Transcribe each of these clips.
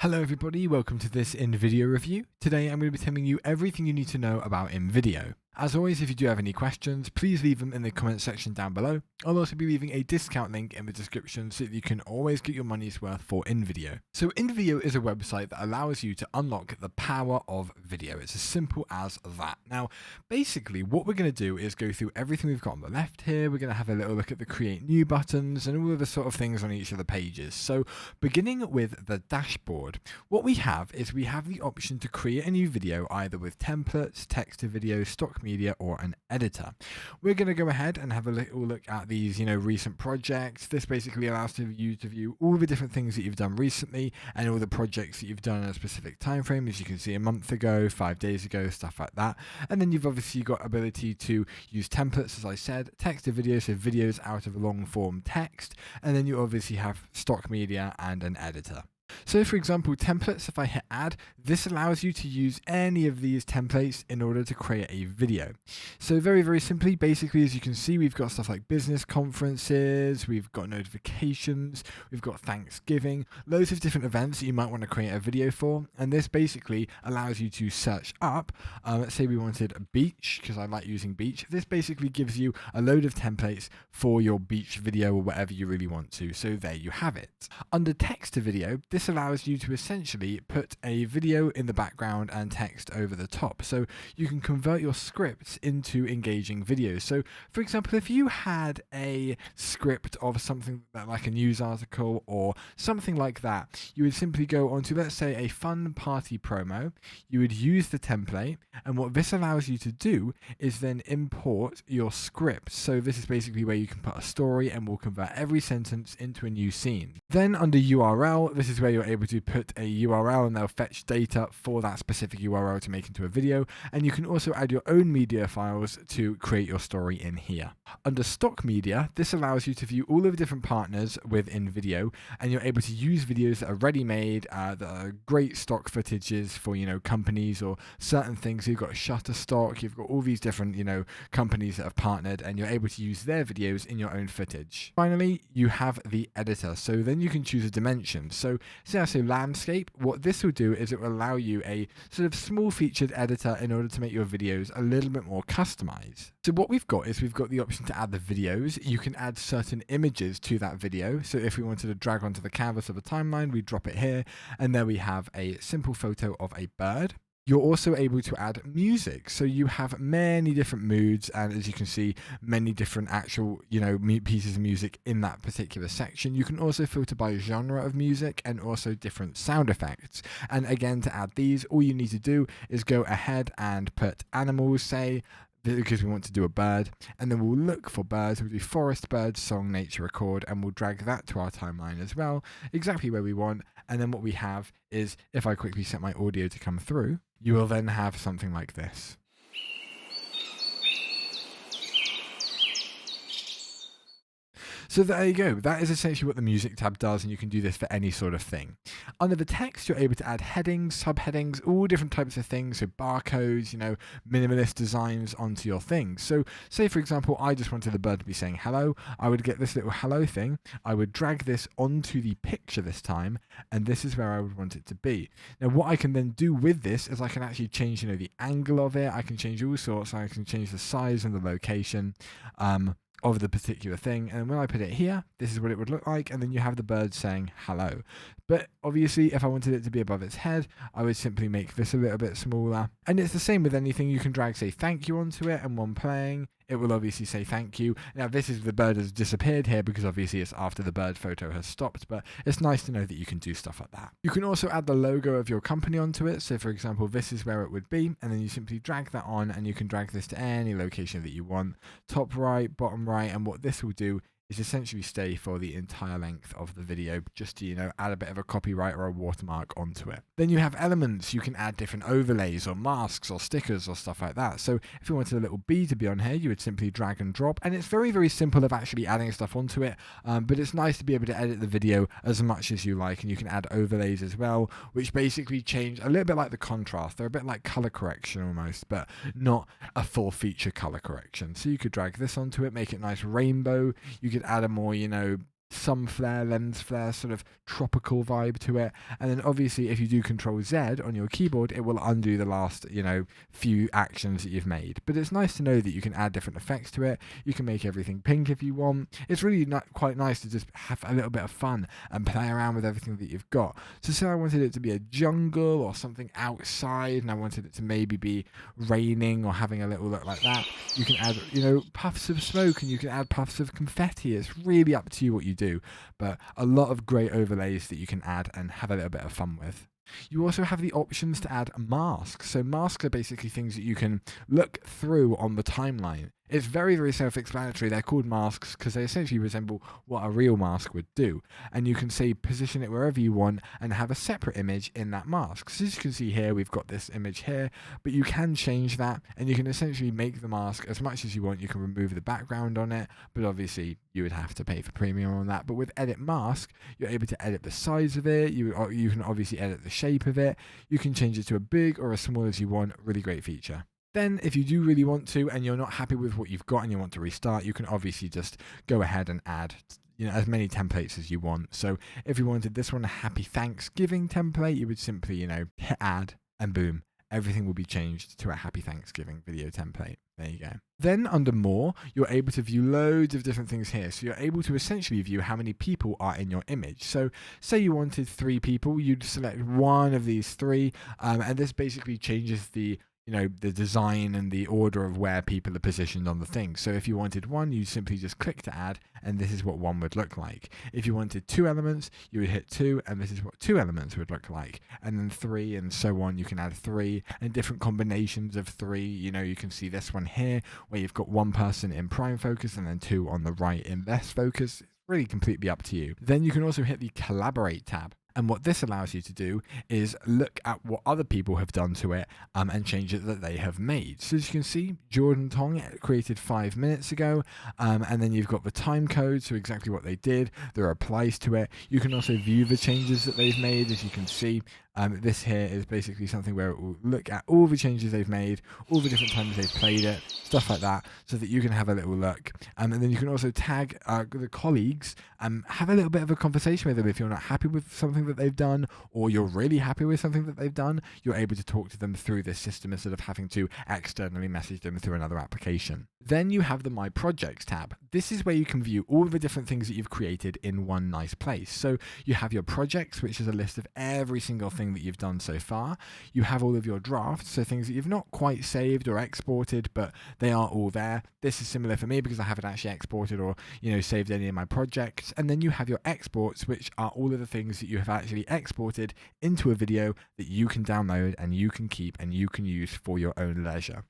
Hello everybody, welcome to this Invideo review. Today I'm going to be telling you everything you need to know about Invideo. As always, if you do have any questions, please leave them in the comment section down below. I'll also be leaving a discount link in the description so that you can always get your money's worth for Invideo. So Invideo is a website that allows you to unlock the power of video. It's as simple as that. Now, basically what we're going to do is go through everything we've got on the left here. We're going to have a little look at the create new buttons and all of the sort of things on each of the pages. So beginning with the dashboard, what we have is we have the option to create a new video either with templates, text to video, stock media, or an editor. We're going to go ahead and have a little look at these, recent projects. This basically allows you to view all the different things that you've done recently and all the projects that you've done in a specific time frame, as you can see a month ago, 5 days ago, stuff like that. And then you've obviously got ability to use templates, as I said, text to video, so videos out of long form text, and then you obviously have stock media and an editor. So for example, templates, if I hit add, this allows you to use any of these templates in order to create a video. So very, very simply, basically, as you can see, we've got stuff like business conferences, we've got notifications, we've got Thanksgiving, loads of different events that you might want to create a video for. And this basically allows you to search up, let's say we wanted a beach, because I like using beach. This basically gives you a load of templates for your beach video or whatever you really want to. So there you have it. Under text to video, this allows you to essentially put a video in the background and text over the top. So you can convert your scripts into engaging videos. So for example, if you had a script of something like a news article or something like that, you would simply go onto, let's say, a fun party promo. You would use the template, and what this allows you to do is then import your script. So this is basically where you can put a story and we'll convert every sentence into a new scene. Then under URL, this is where you're able to put a URL and they'll fetch data for that specific URL to make into a video. And you can also add your own media files to create your story in here. Under stock media, this allows you to view all of the different partners within Invideo, and you're able to use videos that are ready made, that are great stock footages for, companies or certain things. You've got Shutterstock, you've got all these different, companies that have partnered, and you're able to use their videos in your own footage. Finally, you have the editor. So then you can choose a dimension. So say I say landscape, what this will do is it will allow you a sort of small featured editor in order to make your videos a little bit more customized. So what we've got is we've got the option to add the videos. You can add certain images to that video. So if we wanted to drag onto the canvas of a timeline, we drop it here, and there we have a simple photo of a bird. You're also able to add music. So you have many different moods, and as you can see, many different actual, pieces of music in that particular section. You can also filter by genre of music and also different sound effects. And again, to add these, all you need to do is go ahead and put animals, say, because we want to do a bird, and then we'll look for birds. We'll do forest bird song nature record, and we'll drag that to our timeline as well, exactly where we want. And then what we have is, if I quickly set my audio to come through, you will then have something like this. So there you go. That is essentially what the music tab does, and you can do this for any sort of thing. Under the text, you're able to add headings, subheadings, all different types of things. So barcodes, minimalist designs onto your things. So say, for example, I just wanted the bird to be saying hello. I would get this little hello thing. I would drag this onto the picture this time, and this is where I would want it to be. Now, what I can then do with this is I can actually change, the angle of it. I can change all sorts. I can change the size and the location. Of the particular thing, and when I put it here, this is what it would look like, and then you have the bird saying hello. But obviously, if I wanted it to be above its head, I would simply make this a little bit smaller. And it's the same with anything. You can drag, say, thank you onto it, and when playing, it will obviously say thank you. Now, this is the bird has disappeared here because obviously it's after the bird photo has stopped, but it's nice to know that you can do stuff like that. You can also add the logo of your company onto it. So for example, this is where it would be, and then you simply drag that on, and you can drag this to any location that you want, top right, bottom right, and what this will do is essentially stay for the entire length of the video, just to, add a bit of a copyright or a watermark onto it. Then you have elements. You can add different overlays or masks or stickers or stuff like that. So if you wanted a little bee to be on here, you would simply drag and drop, and it's very, very simple of actually adding stuff onto it, but it's nice to be able to edit the video as much as you like, and you can add overlays as well, which basically change a little bit like the contrast. They're a bit like color correction almost, but not a full feature color correction. So you could drag this onto it, make it nice rainbow. You could add a more, some flare, lens flare, sort of tropical vibe to it. And then obviously if you do Control Z on your keyboard, it will undo the last, few actions that you've made. But it's nice to know that you can add different effects to it. You can make everything pink if you want. It's really quite nice to just have a little bit of fun and play around with everything that you've got. So say I wanted it to be a jungle or something outside, and I wanted it to maybe be raining or having a little look like that. You can add, puffs of smoke, and you can add puffs of confetti. It's really up to you what you do, but a lot of great overlays that you can add and have a little bit of fun with. You also have the options to add masks. So masks are basically things that you can look through on the timeline. It's very, very self-explanatory. They're called masks because they essentially resemble what a real mask would do. And you can say position it wherever you want and have a separate image in that mask. So as you can see here, we've got this image here, but you can change that and you can essentially make the mask as much as you want. You can remove the background on it, but obviously you would have to pay for premium on that. But with Edit Mask, you're able to edit the size of it. You can obviously edit the shape of it. You can change it to a big or as small as you want. Really great feature. Then if you do really want to and you're not happy with what you've got and you want to restart, you can obviously just go ahead and add as many templates as you want. So if you wanted this one, a Happy Thanksgiving template, you would simply, hit add and boom, everything will be changed to a Happy Thanksgiving video template. There you go. Then under more, you're able to view loads of different things here. So you're able to essentially view how many people are in your image. So say you wanted 3 people, you'd select one of these 3, and this basically changes the design and the order of where people are positioned on the thing. So if you wanted 1, you simply just click to add, and this is what 1 would look like. If you wanted 2 elements, you would hit 2, and this is what 2 elements would look like. And then 3 and so on, you can add 3 and different combinations of 3. You can see this one here where you've got 1 person in prime focus and then 2 on the right in less focus. It's really completely up to you. Then you can also hit the Collaborate tab. And what this allows you to do is look at what other people have done to it and change it that they have made. So as you can see, Jordan Tong created 5 minutes ago, and then you've got the time code, so exactly what they did, the replies to it. You can also view the changes that they've made, as you can see. This here is basically something where it will look at all the changes they've made, all the different times they've played it, stuff like that, so that you can have a little look. And then you can also tag the colleagues and have a little bit of a conversation with them. If you're not happy with something that they've done, or you're really happy with something that they've done, you're able to talk to them through this system instead of having to externally message them through another application. Then you have the My Projects tab. This is where you can view all the different things that you've created in one nice place. So you have your projects, which is a list of every single thing that you've done so far. You have all of your drafts, so things that you've not quite saved or exported, but they are all there. This is similar for me because I haven't actually exported or saved any of my projects. And then you have your exports, which are all of the things that you have actually exported into a video that you can download and you can keep and you can use for your own leisure.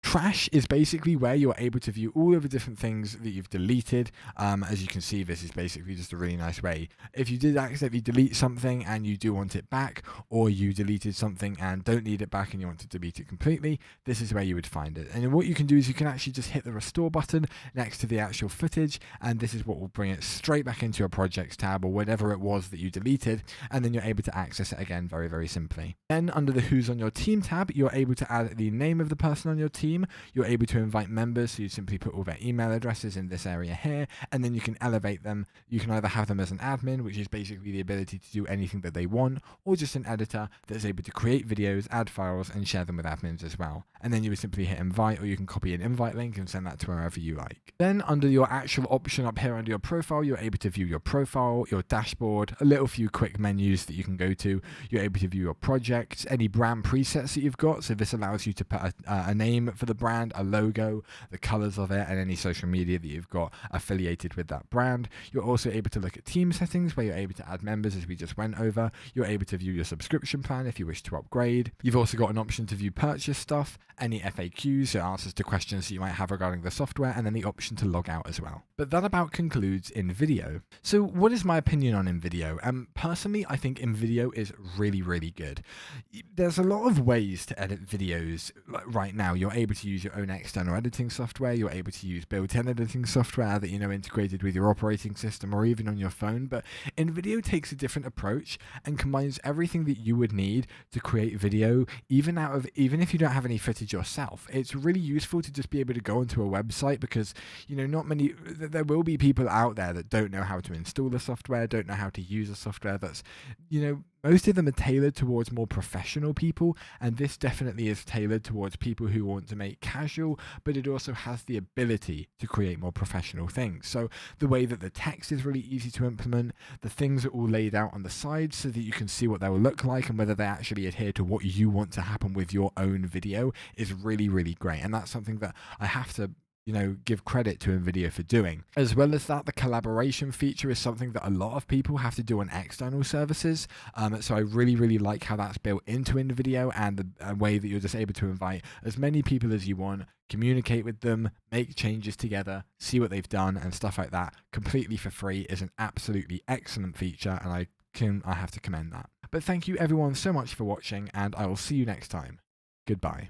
Trash is basically where you're able to view all of the different things that you've deleted. As you can see, this is basically just a really nice way. If you did accidentally delete something and you do want it back, or you deleted something and don't need it back and you want to delete it completely, this is where you would find it. And what you can do is you can actually just hit the restore button next to the actual footage, and this is what will bring it straight back into your projects tab or whatever it was that you deleted, and then you're able to access it again very, very simply. Then under the Who's on Your Team tab, you're able to add the name of the person on your team. You're able to invite members, so you simply put all their email addresses in this area here, and then you can elevate them. You can either have them as an admin, which is basically the ability to do anything that they want, or just an editor that's able to create videos, add files, and share them with admins as well. And then you would simply hit invite, or you can copy an invite link and send that to wherever you like. Then under your actual option up here under your profile, you're able to view your profile, your dashboard, a little few quick menus that you can go to. You're able to view your projects, any brand presets that you've got. So this allows you to put a name for the brand, a logo, the colors of it, and any social media that you've got affiliated with that brand. You're also able to look at team settings where you're able to add members, as we just went over. You're able to view your subscription plan if you wish to upgrade. You've also got an option to view purchase stuff, any FAQs, so answers to questions that you might have regarding the software, and then the option to log out as well. But that about concludes Invideo. So what is my opinion on Invideo? Personally, I think Invideo is really, really good. There's a lot of ways to edit videos right now. You're able able to use your own external editing software. You're able to use built-in editing software that, integrated with your operating system or even on your phone. But Invideo takes a different approach and combines everything that you would need to create video, even if you don't have any footage yourself. It's really useful to just be able to go onto a website because, there will be people out there that don't know how to install the software, don't know how to use a software that's, most of them are tailored towards more professional people, and this definitely is tailored towards people who want to make casual, but it also has the ability to create more professional things. So the way that the text is really easy to implement, the things are all laid out on the side so that you can see what they will look like and whether they actually adhere to what you want to happen with your own video is really, really great. And that's something that I have to give credit to Invideo for doing. As well as that, the collaboration feature is something that a lot of people have to do on external services. So I really, really like how that's built into Invideo, and the way that you're just able to invite as many people as you want, communicate with them, make changes together, see what they've done and stuff like that completely for free is an absolutely excellent feature, and I have to commend that. But thank you everyone so much for watching, and I will see you next time. Goodbye.